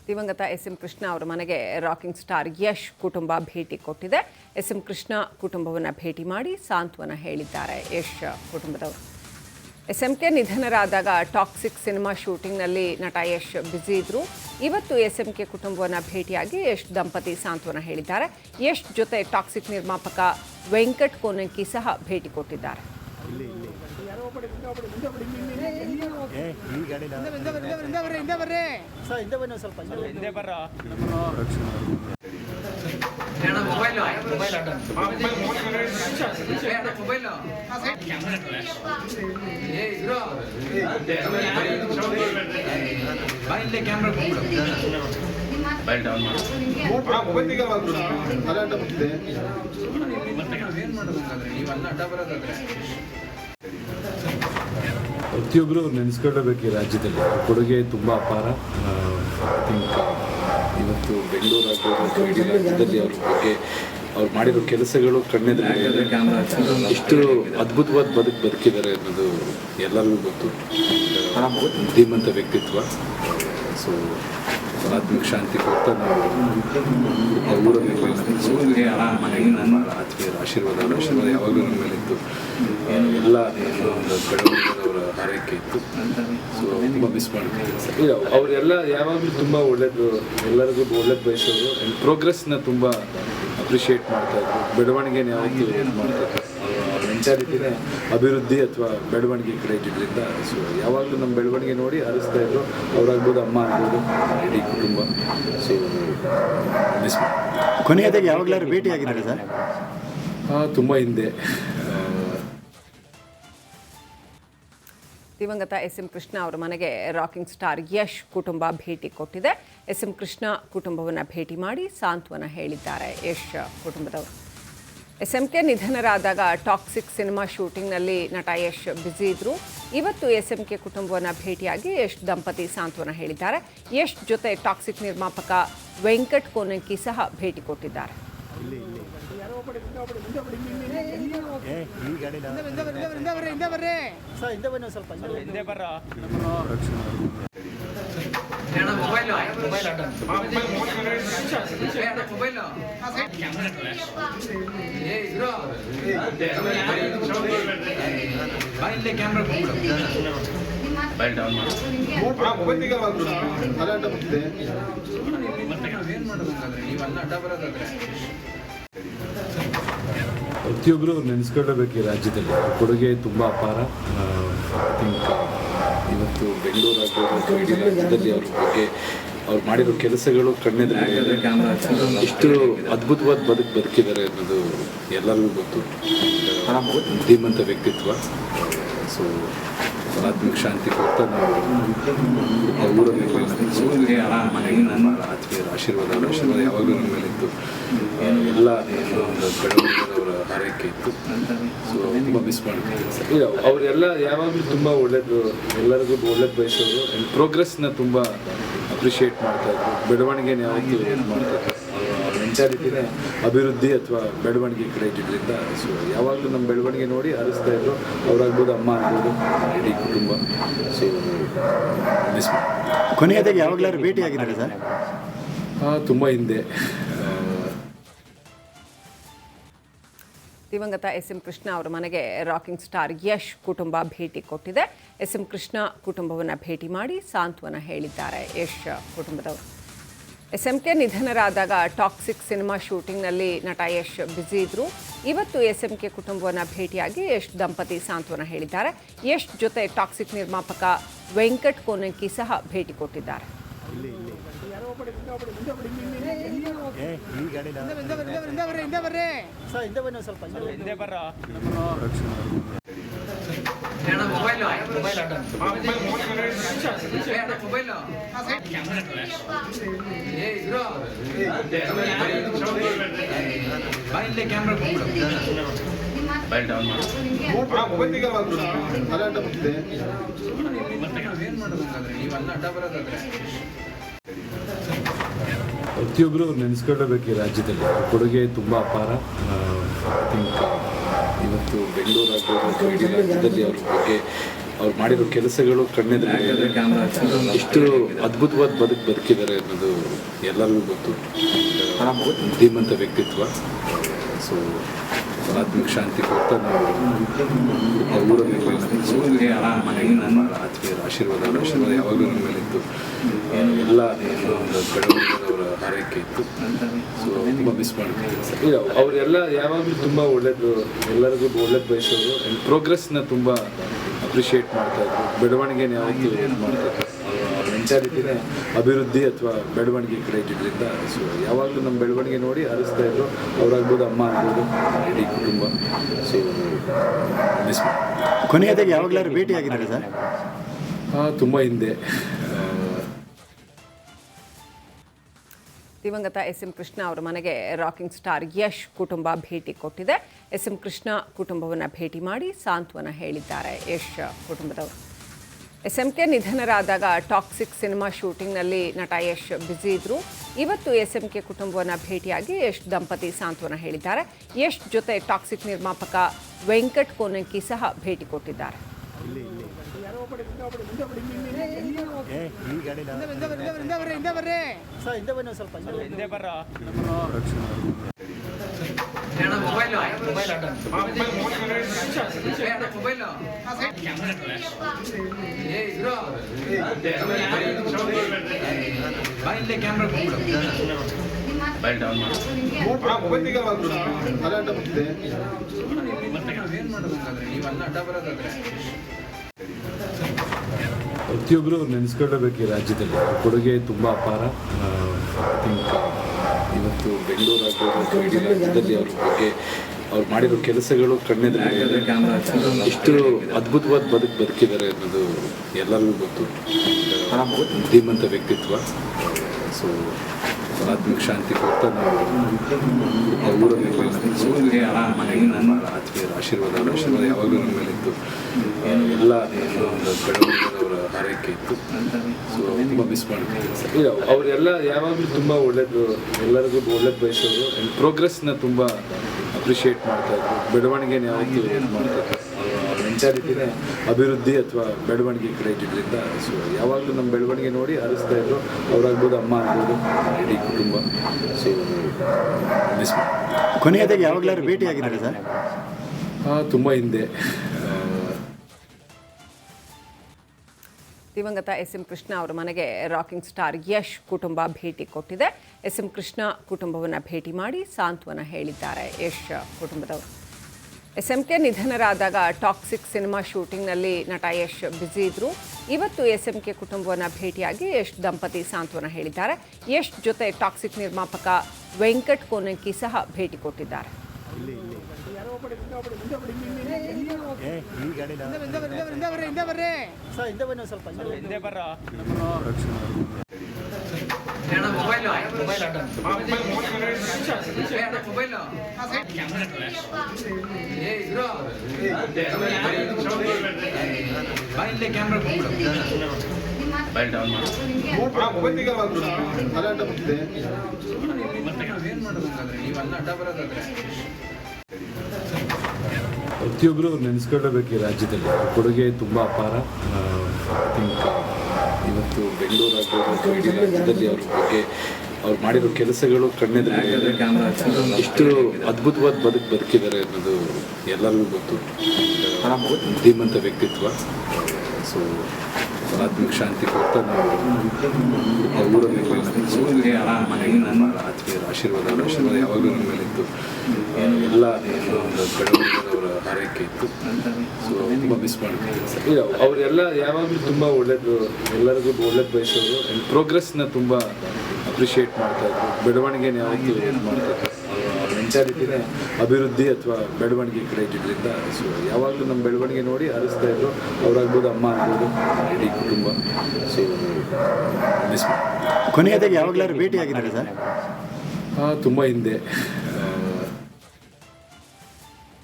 ದಿವಂಗತ ಎಸ್.ಎಂ. ಕೃಷ್ಣ ಅವರ ಮನೆಗೆ ರಾಕಿಂಗ್ ಸ್ಟಾರ್ ಯಶ್ ಕುಟುಂಬ ಭೇಟಿ ಕೊಟ್ಟಿದೆ. ಎಸ್.ಎಂ. ಕೃಷ್ಣ ಕುಟುಂಬವನ್ನು ಭೇಟಿ ಮಾಡಿ ಸಾಂತ್ವನ ಹೇಳಿದ್ದಾರೆ ಯಶ್ ಕುಟುಂಬದವರು. ಎಸ್.ಎಂ.ಕೆ ನಿಧನರಾದಾಗ ಟಾಕ್ಸಿಕ್ ಸಿನಿಮಾ ಶೂಟಿಂಗ್ನಲ್ಲಿ ನಟ ಯಶ್ ಬ್ಯುಸಿ ಇದ್ರು. ಇವತ್ತು ಎಸ್.ಎಂ.ಕೆ ಕುಟುಂಬವನ್ನು ಭೇಟಿಯಾಗಿ ಯಶ್ ದಂಪತಿ ಸಾಂತ್ವನ ಹೇಳಿದ್ದಾರೆ. ಯಶ್ ಜೊತೆ ಟಾಕ್ಸಿಕ್ ನಿರ್ಮಾಪಕ ವೆಂಕಟ್ ಕೋನಂಕಿ ಸಹ ಭೇಟಿ ಕೊಟ್ಟಿದ್ದಾರೆ. ಪ್ರತಿಯೊಬ್ಬರು ನೆನೆಸ್ಕೊಳ್ಳಬೇಕು. ಈ ರಾಜ್ಯದಲ್ಲಿ ಕೊಡುಗೆ ತುಂಬ ಅಪಾರ. ಥಿಂಕ್ ಇವತ್ತು ಬೆಂಗಳೂರು ಆಗ್ಬೋದು, ಇಡೀ ರಾಜ್ಯದಲ್ಲಿ ಅವ್ರ ಬಗ್ಗೆ ಅವ್ರು ಮಾಡಿರೋ ಕೆಲಸಗಳು ಕಣ್ಣೆದುರಿದೆ. ಎಷ್ಟು ಅದ್ಭುತವಾದ ಬದುಕಿದ್ದಾರೆ ಅನ್ನೋದು ಎಲ್ಲರಿಗೂ ಗೊತ್ತು. ಧೀಮಂತ ವ್ಯಕ್ತಿತ್ವ. ಸೊ ಆತ್ಮಿಕ ಶಾಂತಿ ಕೊಡ್ತಾ ನಾವು ಊರಲ್ಲಿ ಆತ್ಮೀಯರ ಆಶೀರ್ವಾದ ಯಾವಾಗಲೂ ನಮ್ಮ ಮೇಲೆ ಇತ್ತು. ಎಲ್ಲ ಒಂದು ಬೆಳವಣಿಗೆಯವರ ಆರೈಕೆ ಇತ್ತು. ಸೊ ತುಂಬ ಮಿಸ್ ಮಾಡ್ತೀವಿ. ಅವರೆಲ್ಲ ಯಾವಾಗಲೂ ತುಂಬ ಒಳ್ಳೇದು, ಎಲ್ಲರಿಗೂ ಒಳ್ಳೇದು ಬಯಸೋರು. ಆ್ಯಂಡ್ ಪ್ರೋಗ್ರೆಸ್ನ ತುಂಬ ಅಪ್ರಿಷಿಯೇಟ್ ಮಾಡ್ತಾಯಿದ್ರು. ಬೆಳವಣಿಗೆನ ಯಾವತ್ತೂ ಮಾಡ್ತಾಯಿದ್ರು. ಅವ್ರ ಮೆಂಟಾಲಿಟಿನೇ ಅಭಿವೃದ್ಧಿ ಅಥವಾ ಬೆಳವಣಿಗೆ ಕಡೆ ಇದ್ದಿದ್ದರಿಂದ ಸೊ ಯಾವಾಗಲೂ ನಮ್ಮ ಬೆಳವಣಿಗೆ ನೋಡಿ ಹರಿಸ್ತಾ ಇದ್ರು. ಅವರಾಗ್ಬೋದು, ಅಮ್ಮ ಆಗ್ಬೋದು, ಇಡೀ ಕುಟುಂಬ. ಸೊ ಮಿಸ್ ಕೊನೆಯದಾಗಿ ಯಾವಾಗಲಾದ್ರೂ ಭೇಟಿಯಾಗಿದ್ದಾರೆ ಸರ್? ತುಂಬ ಹಿಂದೆ. ದಿವಂಗತ ಎಸ್.ಎಂ. ಕೃಷ್ಣ ಅವರ ಮನೆಗೆ ರಾಕಿಂಗ್ ಸ್ಟಾರ್ ಯಶ್ ಕುಟುಂಬ ಭೇಟಿ ಕೊಟ್ಟಿದೆ. ಎಸ್.ಎಂ. ಕೃಷ್ಣ ಕುಟುಂಬವನ್ನು ಭೇಟಿ ಮಾಡಿ ಸಾಂತ್ವನ ಹೇಳಿದ್ದಾರೆ ಯಶ್ ಕುಟುಂಬದವರು. ಎಸ್.ಎಂ.ಕೆ ನಿಧನರಾದಾಗ ಟಾಕ್ಸಿಕ್ ಸಿನಿಮಾ ಶೂಟಿಂಗ್ನಲ್ಲಿ ನಟ ಯಶ್ ಬ್ಯುಸಿ ಇದ್ರು. ಇವತ್ತು ಎಸ್.ಎಂ.ಕೆ ಕುಟುಂಬವನ್ನು ಭೇಟಿಯಾಗಿ ಯಶ್ ದಂಪತಿ ಸಾಂತ್ವನ ಹೇಳಿದ್ದಾರೆ. ಯಶ್ ಜೊತೆ ಟಾಕ್ಸಿಕ್ ನಿರ್ಮಾಪಕ ವೆಂಕಟ್ ಕೋನಂಕಿ ಸಹ ಭೇಟಿ ಕೊಟ್ಟಿದ್ದಾರೆ. ಪ್ರತಿಯೊಬ್ಬರು ನೆನೆಸ್ಕೊಳ್ಳಬೇಕು. ಈ ರಾಜ್ಯದಲ್ಲಿ ಕೊಡುಗೆ ತುಂಬ ಅಪಾರ. ಥಿಂಕ್ ಇವತ್ತು ಬೆಂಗಳೂರು ಆಗ್ಬೋದು, ಇಡೀ ರಾಜ್ಯದಲ್ಲಿ ಅವ್ರ ಬಗ್ಗೆ ಅವ್ರು ಮಾಡಿರೋ ಕೆಲಸಗಳು ಕಣ್ಣೆದುರಿದೆ. ಎಷ್ಟು ಅದ್ಭುತವಾದ ಬದುಕಿದ್ದಾರೆ ಅನ್ನೋದು ಎಲ್ಲರಿಗೂ ಗೊತ್ತು. ಧೀಮಂತ ವ್ಯಕ್ತಿತ್ವ. ಸೊ ಆತ್ಮಿಕ ಶಾಂತಿ ಕೊಡ್ತಾ ನಾವು ಊರಲ್ಲಿ ಆತ್ಮೀಯರ ಆಶೀರ್ವಾದ ಯಾವಾಗಲೂ ನಮ್ಮ ಮೇಲೆ ಇತ್ತು. ಎಲ್ಲ ಒಂದು ಬೆಳವಣಿಗೆಯವರ ಆರೈಕೆ ಇತ್ತು. ಸೊ ತುಂಬ ಮಿಸ್ ಮಾಡ್ತೀವಿ. ಅವರೆಲ್ಲ ಯಾವಾಗಲೂ ತುಂಬ ಒಳ್ಳೇದು, ಎಲ್ಲರಿಗೂ ಒಳ್ಳೇದು ಬಯಸೋರು. ಆ್ಯಂಡ್ ಪ್ರೋಗ್ರೆಸ್ನ ತುಂಬ ಅಪ್ರಿಷಿಯೇಟ್ ಮಾಡ್ತಾಯಿದ್ರು. ಬೆಳವಣಿಗೆನ ಯಾವತ್ತೂ ಮಾಡ್ತಾಯಿದ್ರು. ಅವ್ರ ಮೆಂಟಾಲಿಟಿನೇ ಅಭಿವೃದ್ಧಿ ಅಥವಾ ಬೆಳವಣಿಗೆ ಕಡೆ ಇದ್ದಿದ್ದರಿಂದ ಸೊ ಯಾವಾಗಲೂ ನಮ್ಮ ಬೆಳವಣಿಗೆ ನೋಡಿ ಹರಿಸ್ತಾ ಇದ್ರು. ಅವರಾಗ್ಬೋದು, ಅಮ್ಮ ಆಗ್ಬೋದು, ಇಡೀ ಕುಟುಂಬ. ಸೊ ಮಿಸ್ ಕೊನೆಯದಾಗಿ ಯಾವಾಗಲಾದ್ರೂ ಭೇಟಿಯಾಗಿದ್ದಾರೆ ಸರ್? ತುಂಬ ಹಿಂದೆ. ದಿವಂಗತ ಎಸ್.ಎಂ. ಕೃಷ್ಣ ಅವರ ಮನೆಗೆ ರಾಕಿಂಗ್ ಸ್ಟಾರ್ ಯಶ್ ಕುಟುಂಬ ಭೇಟಿ ಕೊಟ್ಟಿದೆ. ಎಸ್.ಎಂ. ಕೃಷ್ಣ ಕುಟುಂಬವನ್ನು ಭೇಟಿ ಮಾಡಿ ಸಾಂತ್ವನ ಹೇಳಿದ್ದಾರೆ ಯಶ್ ಕುಟುಂಬದವರು. ಎಸ್.ಎಂ.ಕೆ ನಿಧನರಾದಾಗ ಟಾಕ್ಸಿಕ್ ಸಿನಿಮಾ ಶೂಟಿಂಗ್ನಲ್ಲಿ ನಟ ಯಶ್ ಬ್ಯುಸಿ ಇದ್ರು. ಇವತ್ತು ಎಸ್.ಎಂ.ಕೆ ಕುಟುಂಬವನ್ನು ಭೇಟಿಯಾಗಿ ಯಶ್ ದಂಪತಿ ಸಾಂತ್ವನ ಹೇಳಿದ್ದಾರೆ. ಯಶ್ ಜೊತೆ ಟಾಕ್ಸಿಕ್ ನಿರ್ಮಾಪಕ ವೆಂಕಟ್ ಕೋನಂಕಿ ಸಹ ಭೇಟಿ ಕೊಟ್ಟಿದ್ದಾರೆ. ಪ್ರತಿಯೊಬ್ಬರು ನೆನೆಸ್ಕೊಳ್ಳಬೇಕು. ಈ ರಾಜ್ಯದಲ್ಲಿ ಕೊಡುಗೆ ತುಂಬ ಅಪಾರ. ಥಿಂಕ್ ಇವತ್ತು ಬೆಂಗಳೂರು ಆಗ್ಬೋದು, ಇಡೀ ರಾಜ್ಯದಲ್ಲಿ ಅವ್ರ ಬಗ್ಗೆ ಅವ್ರು ಮಾಡಿರೋ ಕೆಲಸಗಳು ಕಣ್ಣೆದುರಿಗೆ ಎಷ್ಟು ಅದ್ಭುತವಾದ ಬದುಕಿದ್ದಾರೆ ಅನ್ನೋದು ಎಲ್ಲರಿಗೂ ಗೊತ್ತು. ಧೀಮಂತ ವ್ಯಕ್ತಿತ್ವ. ಸೊ ಆತ್ಮಿಕ ಶಾಂತಿ ಕೊಡ್ತಾ ನಾವು ಊರಲ್ಲಿ ಆತ್ಮೀಯರ ಆಶೀರ್ವಾದ ಯಾವಾಗಲೂ ನಮ್ಮ ಮೇಲೆ ಇತ್ತು. ಎಲ್ಲ ಒಂದು ಬೆಳವಣಿಗೆಯವರ ಆರೈಕೆ ಇತ್ತು. ಸೊ ತುಂಬ ಮಿಸ್ ಮಾಡ್ತೀವಿ. ಅವರೆಲ್ಲ ಯಾವಾಗಲೂ ತುಂಬ ಒಳ್ಳೇದು, ಎಲ್ಲರಿಗೂ ಒಳ್ಳೇದು ಬಯಸೋರು. ಪ್ರೋಗ್ರೆಸ್ನ ತುಂಬ ಅಪ್ರಿಷಿಯೇಟ್ ಮಾಡ್ತಾಯಿದ್ರು. ಬೆಳವಣಿಗೆನ ಯಾವತ್ತೂ ಮಾಡ್ತಾಯಿದ್ರು. ಅವ್ರ ಮೆಂಟಾಲಿಟಿನೇ ಅಭಿವೃದ್ಧಿ ಅಥವಾ ಬೆಳವಣಿಗೆ ಕಡೆ ಇದ್ದಿದ್ದರಿಂದ ಸೊ ಯಾವಾಗಲೂ ನಮ್ಮ ಬೆಳವಣಿಗೆ ನೋಡಿ ಹರಿಸ್ತಾ ಇದ್ರು. ಅವರಾಗ್ಬೋದು, ಅಮ್ಮ ಆಗ್ಬೋದು, ಇಡೀ ಕುಟುಂಬ. ಸೊ ಮಿಸ್ ಮಾಡಿ. ಕೊನೆಯದಾಗಿ ಯಾವಾಗಲಾದ್ರು ಭೇಟಿಯಾಗಿದ್ದಾರೆ ಸರ್? ತುಂಬ ಹಿಂದೆ. ದಿವಂಗತ ಎಸ್ ಎಂ ಕೃಷ್ಣ ಅವರ ಮನೆಗೆ ರಾಕಿಂಗ್ ಸ್ಟಾರ್ ಯಶ್ ಕುಟುಂಬ ಭೇಟಿ ಕೊಟ್ಟಿದೆ. ಎಸ್ ಎಂ ಕೃಷ್ಣ ಕುಟುಂಬವನ್ನು ಭೇಟಿ ಮಾಡಿ ಸಾಂತ್ವನ ಹೇಳಿದ್ದಾರೆ ಯಶ್ ಕುಟುಂಬದವರು. ಎಸ್ ಎಂ ಕೆ ನಿಧನರಾದಾಗ ಟಾಕ್ಸಿಕ್ ಸಿನಿಮಾ ಶೂಟಿಂಗ್ನಲ್ಲಿ ನಟ ಯಶ್ ಬ್ಯುಸಿ ಇದ್ದರು. ಇವತ್ತು ಎಸ್ ಎಂ ಕೆ ಕುಟುಂಬವನ್ನು ಭೇಟಿಯಾಗಿ ಯಶ್ ದಂಪತಿ ಸಾಂತ್ವನ ಹೇಳಿದ್ದಾರೆ. ಯಶ್ ಜೊತೆ ಟಾಕ್ಸಿಕ್ ನಿರ್ಮಾಪಕ ವೆಂಕಟ್ ಕೋನಂಕಿ ಸಹ ಭೇಟಿ ಕೊಟ್ಟಿದ್ದಾರೆ. ಪ್ರತಿಯೊಬ್ಬರು ನೆನೆಸ್ಕೊಳ್ಳಬೇಕು. ಈ ರಾಜ್ಯದಲ್ಲಿ ಅವ್ರ ಕೊಡುಗೆ ತುಂಬ ಅಪಾರ. ಐ ಥಿಂಕ್ ಇವತ್ತು ಬೆಂಗಳೂರು ಆಗ್ಬೋದು, ಇಡೀ ರಾಜ್ಯದಲ್ಲಿ ಅವ್ರ ಬಗ್ಗೆ ಅವ್ರು ಮಾಡಿರೋ ಕೆಲಸಗಳು ಕಣ್ಣೆದುರಿಗೆ ಎಷ್ಟು ಅದ್ಭುತವಾದ ಬದುಕಿದ್ದಾರೆ ಅನ್ನೋದು ಎಲ್ಲರಿಗೂ ಗೊತ್ತು. ಧೀಮಂತ ವ್ಯಕ್ತಿತ್ವ. ಸೊ ಆತ್ಮಿಕ ಶಾಂತಿ ಕೊಡ್ತಾ ನಾವು ಊರಲ್ಲಿ ಆತ್ಮೀಯರ ಆಶೀರ್ವಾದ ಯಾವಾಗಲೂ ನಮ್ಮ ಮೇಲೆ ಇತ್ತು. ಎಲ್ಲ ಒಂದು ಬೆಳವಣಿಗೆಯವರ ಆರೈಕೆ ಇತ್ತು. ಸೊ ತುಂಬ ಮಿಸ್ ಮಾಡ್ತೀವಿ. ಅವರೆಲ್ಲ ಯಾವಾಗಲೂ ತುಂಬ ಒಳ್ಳೇದು, ಎಲ್ಲರಿಗೂ ಒಳ್ಳೇದು ಬಯಸೋರು. ಪ್ರೋಗ್ರೆಸ್ನ ತುಂಬ ಅಪ್ರಿಷಿಯೇಟ್ ಮಾಡ್ತಾಯಿದ್ರು. ಬೆಳವಣಿಗೆನ ಯಾವತ್ತೂ ಮಾಡ್ತಾಯಿದ್ರು. ಅವ್ರ ಮೆಂಟಾಲಿಟಿನೇ ಅಭಿವೃದ್ಧಿ ಅಥವಾ ಬೆಳವಣಿಗೆ ಕಡೆ ಇದ್ದಿದ್ದರಿಂದ ಸೊ ಯಾವಾಗಲೂ ನಮ್ಮ ಬೆಳವಣಿಗೆ ನೋಡಿ ಹರಿಸ್ತಾ ಇದ್ರು. ಅವರಾಗ್ಬೋದು, ಅಮ್ಮ ಆಗ್ಬೋದು, ಇಡೀ ಕುಟುಂಬ. ಸೊ ಮಿಸ್ ಮಾಡಿ. ಕೊನೆಯದಾಗಿ ಯಾವಾಗಲಾದ್ರು ಭೇಟಿಯಾಗಿದ್ದಾರೆ ಸರ್? ತುಂಬ ಹಿಂದೆ. ದಿವಂಗತ ಎಸ್ ಎಂ ಕೃಷ್ಣ ಅವರ ಮನೆಗೆ ರಾಕಿಂಗ್ ಸ್ಟಾರ್ ಯಶ್ ಕುಟುಂಬ ಭೇಟಿ ಕೊಟ್ಟಿದೆ. ಎಸ್ ಎಂ ಕೃಷ್ಣ ಕುಟುಂಬವನ್ನು ಭೇಟಿ ಮಾಡಿ ಸಾಂತ್ವನ ಹೇಳಿದ್ದಾರೆ ಯಶ್ ಕುಟುಂಬದವರು. ಎಸ್ ಎಂ ಕೆ ನಿಧನರಾದಾಗ ಟಾಕ್ಸಿಕ್ ಸಿನಿಮಾ ಶೂಟಿಂಗ್ನಲ್ಲಿ ನಟ ಯಶ್ ಬ್ಯುಸಿ ಇದ್ದರು. ಇವತ್ತು ಎಸ್ ಎಂ ಕೆ ಕುಟುಂಬವನ್ನು ಭೇಟಿಯಾಗಿ ಯಶ್ ದಂಪತಿ ಸಾಂತ್ವನ ಹೇಳಿದ್ದಾರೆ. ಯಶ್ ಜೊತೆ ಟಾಕ್ಸಿಕ್ ನಿರ್ಮಾಪಕ ವೆಂಕಟ್ ಕೋನಂಕಿ ಸಹ ಭೇಟಿ ಕೊಟ್ಟಿದ್ದಾರೆ. ಪ್ರತಿಯೊಬ್ಬರು ನೆನೆಸ್ಕೊಳ್ಳಬೇಕು. ಈ ರಾಜ್ಯದಲ್ಲಿ ಅವ್ರ ಕೊಡುಗೆ ತುಂಬ ಅಪಾರ. ಐ ಥಿಂಕ್ ಇವತ್ತು ಬೆಂಗಳೂರು ಆಗ್ಬೋದು, ಇಡೀ ರಾಜ್ಯದಲ್ಲಿ ಅವ್ರ ಬಗ್ಗೆ ಅವ್ರು ಮಾಡಿರೋ ಕೆಲಸಗಳು ಕಣ್ಣೆದುರಿಗೆ ಎಷ್ಟು ಅದ್ಭುತವಾದ ಬದುಕಿದ್ದಾರೆ ಅನ್ನೋದು ಎಲ್ಲರಿಗೂ ಗೊತ್ತು. ಧೀಮಂತ ವ್ಯಕ್ತಿತ್ವ. ಸೊ ಆತ್ಮಿಕ ಶಾಂತಿ ಕೊಡ್ತಾ ನಾವು ಊರಲ್ಲಿ ಆತ್ಮೀಯರ ಆಶೀರ್ವಾದ ಯಾವಾಗಲೂ ನಮ್ಮ ಮೇಲೆ ಇತ್ತು. ಎಲ್ಲ ಒಂದು ಬೆಳವಣಿಗೆಯವರ ಆರೈಕೆ ಇತ್ತು. ಸೊ ತುಂಬ ಮಿಸ್ ಮಾಡ್ತೀವಿ. ಅವರೆಲ್ಲ ಯಾವಾಗಲೂ ತುಂಬ ಒಳ್ಳೇದು, ಎಲ್ಲರಿಗೂ ಒಳ್ಳೇದು ಬಯಸೋರು. ಪ್ರೋಗ್ರೆಸ್ನ ತುಂಬ ಅಪ್ರಿಷಿಯೇಟ್ ಮಾಡ್ತಾಯಿದ್ರು. ಬೆಳವಣಿಗೆನ ಯಾವತ್ತೂ ಮಾಡ್ತಾಯಿದ್ರು. ಅವ್ರ ಮೆಂಟಾಲಿಟಿನೇ ಅಭಿವೃದ್ಧಿ ಅಥವಾ ಬೆಳವಣಿಗೆ ಕಡೆ ಇದ್ದಿದ್ದರಿಂದ ಸೊ ಯಾವಾಗಲೂ ನಮ್ಮ ಬೆಳವಣಿಗೆ ನೋಡಿ ಹರಿಸ್ತಾ ಇದ್ರು. ಅವರಾಗ್ಬೋದು, ಅಮ್ಮ ಆಗ್ಬೋದು, ಇಡೀ ಕುಟುಂಬ. ಸೊ ಮಿಸ್ ಮಾಡಿ. ಕೊನೆಯದಾಗಿ ಯಾವಾಗಲಾದ್ರು ಭೇಟಿಯಾಗಿದ್ದಾರೆ ಸರ್? ತುಂಬ ಹಿಂದೆ.